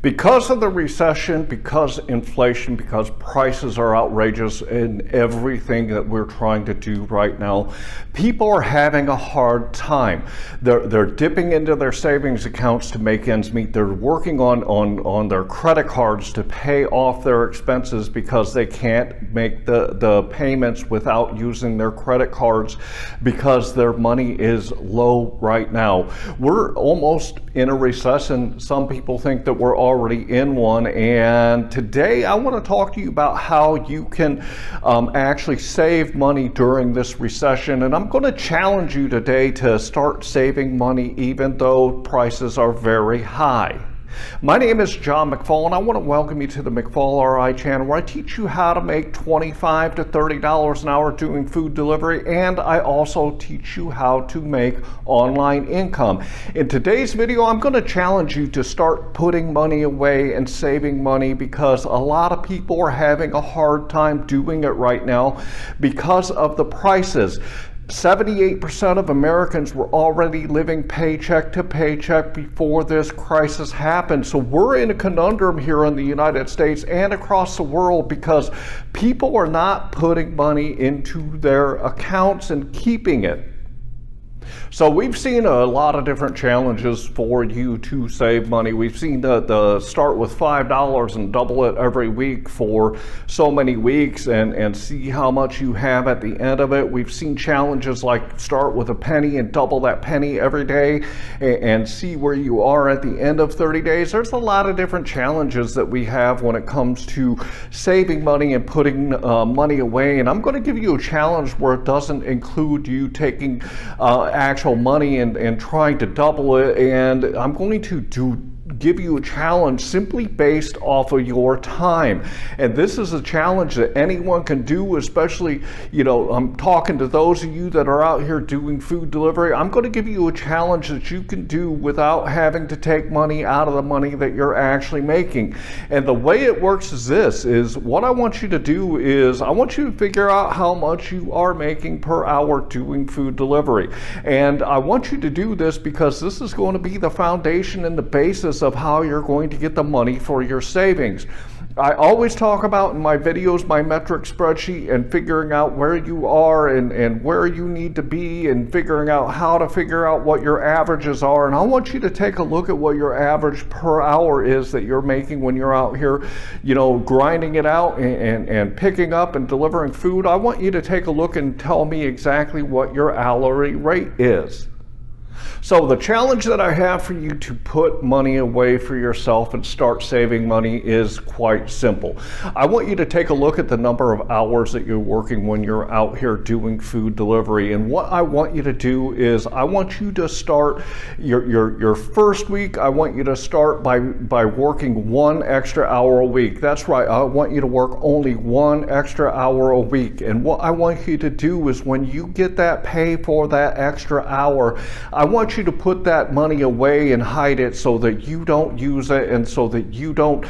Because of the recession, because inflation, because prices are outrageous in everything that we're trying to do right now, people are having a hard time. They're dipping into their savings accounts to make ends meet. They're working on their credit cards to pay off their expenses because they can't make the payments without using their credit cards because their money is low right now. We're almost in a recession. Some people think that we're already in one, and today I want to talk to you about how you can actually save money during this recession. And I'm going to challenge you today to start saving money even though prices are very high. My name is John McFall, and I want to welcome you to the McFallRI channel, where I teach you how to make $25 to $30 an hour doing food delivery, and I also teach you how to make online income. In today's video, I'm going to challenge you to start putting money away and saving money, because a lot of people are having a hard time doing it right now because of the prices. 78% of Americans were already living paycheck to paycheck before this crisis happened. So we're in a conundrum here in the United States and across the world because people are not putting money into their accounts and keeping it. So we've seen a lot of different challenges for you to save money. We've seen the start with $5 and double it every week for so many weeks and see how much you have at the end of it. We've seen challenges like start with a penny and double that penny every day and see where you are at the end of 30 days. There's a lot of different challenges that we have when it comes to saving money and putting money away. And I'm going to give you a challenge where it doesn't include you taking actual money and trying to double it, and I'm going to give you a challenge simply based off of your time. And this is a challenge that anyone can do, especially, I'm talking to those of you that are out here doing food delivery. I'm going to give you a challenge that you can do without having to take money out of the money that you're actually making. And the way it works is this, is what I want you to do is I want you to figure out how much you are making per hour doing food delivery. And I want you to do this because this is going to be the foundation and the basis of how you're going to get the money for your savings. I always talk about in my videos my metric spreadsheet and figuring out where you are and where you need to be and figuring out how to figure out what your averages are. And I want you to take a look at what your average per hour is that you're making when you're out here, grinding it out and picking up and delivering food. I want you to take a look and tell me exactly what your hourly rate is. So the challenge that I have for you to put money away for yourself and start saving money is quite simple. I want you to take a look at the number of hours that you're working when you're out here doing food delivery. And what I want you to do is I want you to start your first week. I want you to start by working 1 extra hour a week. That's right. I want you to work only 1 extra hour a week. And what I want you to do is when you get that pay for that extra hour, I want you to put that money away and hide it so that you don't use it and so that you don't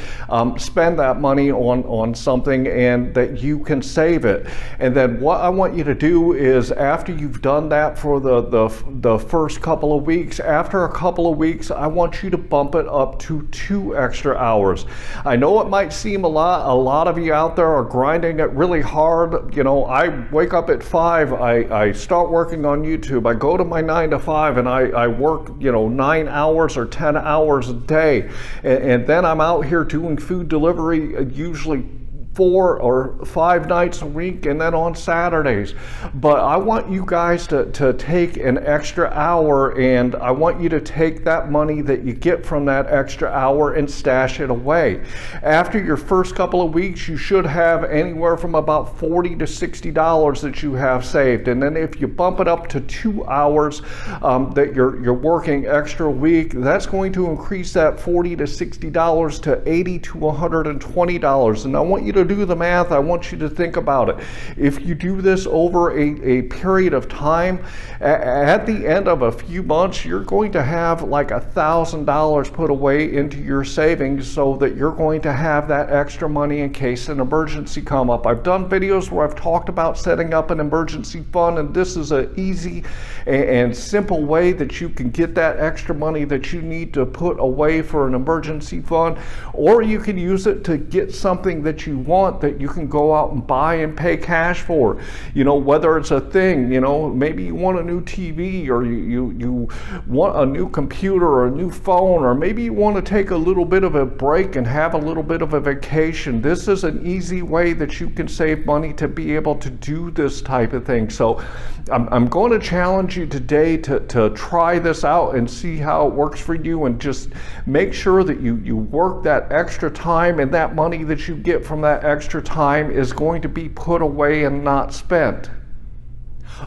spend that money on something, and that you can save it. And then what I want you to do is after you've done that for the first couple of weeks, after a couple of weeks, I want you to bump it up to 2 extra hours. I know it might seem a lot of you out there are grinding it really hard. I wake up at 5, I start working on YouTube, I go to my 9 to 5 and I work 9 hours or 10 hours a day, and then I'm out here doing food delivery usually 4 or 5 nights a week, and then on Saturdays. But I want you guys to take an extra hour, and I want you to take that money that you get from that extra hour and stash it away. After your first couple of weeks, you should have anywhere from about $40 to $60 that you have saved. And then if you bump it up to 2 hours that you're working extra week, that's going to increase that $40 to $60 to $80 to $120. And I want you to to do the math, I want you to think about it. If you do this over a period of time, at the end of a few months, you're going to have like $1,000 put away into your savings, so that you're going to have that extra money in case an emergency come up. I've done videos where I've talked about setting up an emergency fund, and this is an easy and simple way that you can get that extra money that you need to put away for an emergency fund. Or you can use it to get something that you want, that you can go out and buy and pay cash for. You know, whether it's a thing, you know, maybe you want a new TV, or you want a new computer or a new phone, or maybe you want to take a little bit of a break and have a little bit of a vacation. This is an easy way that you can save money to be able to do this type of thing. So I'm going to challenge you today to try this out and see how it works for you, and just make sure that you work that extra time, and that money that you get from that extra time is going to be put away and not spent.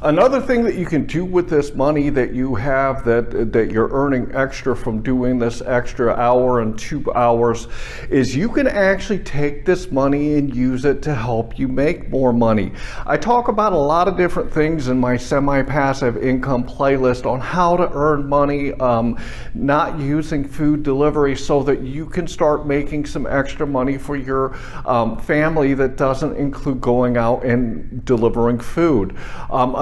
Another thing that you can do with this money that you have, that you're earning extra from doing this extra hour and 2 hours, is you can actually take this money and use it to help you make more money. I talk about a lot of different things in my semi-passive income playlist on how to earn money not using food delivery, so that you can start making some extra money for your family that doesn't include going out and delivering food.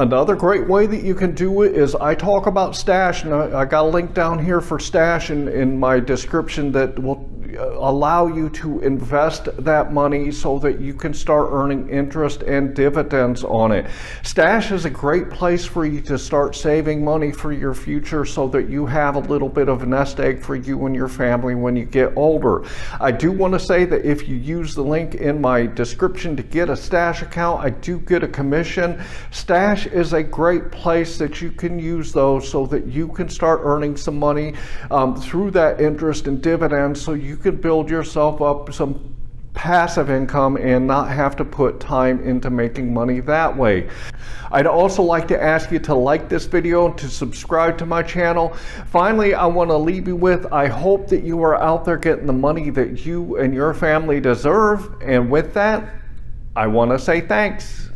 Another great way that you can do it is, I talk about Stash, and I got a link down here for Stash in my description that will allow you to invest that money so that you can start earning interest and dividends on it. Stash is a great place for you to start saving money for your future, so that you have a little bit of a nest egg for you and your family when you get older. I do want to say that if you use the link in my description to get a Stash account, I do get a commission. Stash is a great place that you can use those, so that you can start earning some money through that interest and dividends, so you can build yourself up some passive income and not have to put time into making money that way. I'd also like to ask you to like this video and to subscribe to my channel. Finally, I want to leave you with, I hope that you are out there getting the money that you and your family deserve. And with that, I want to say thanks.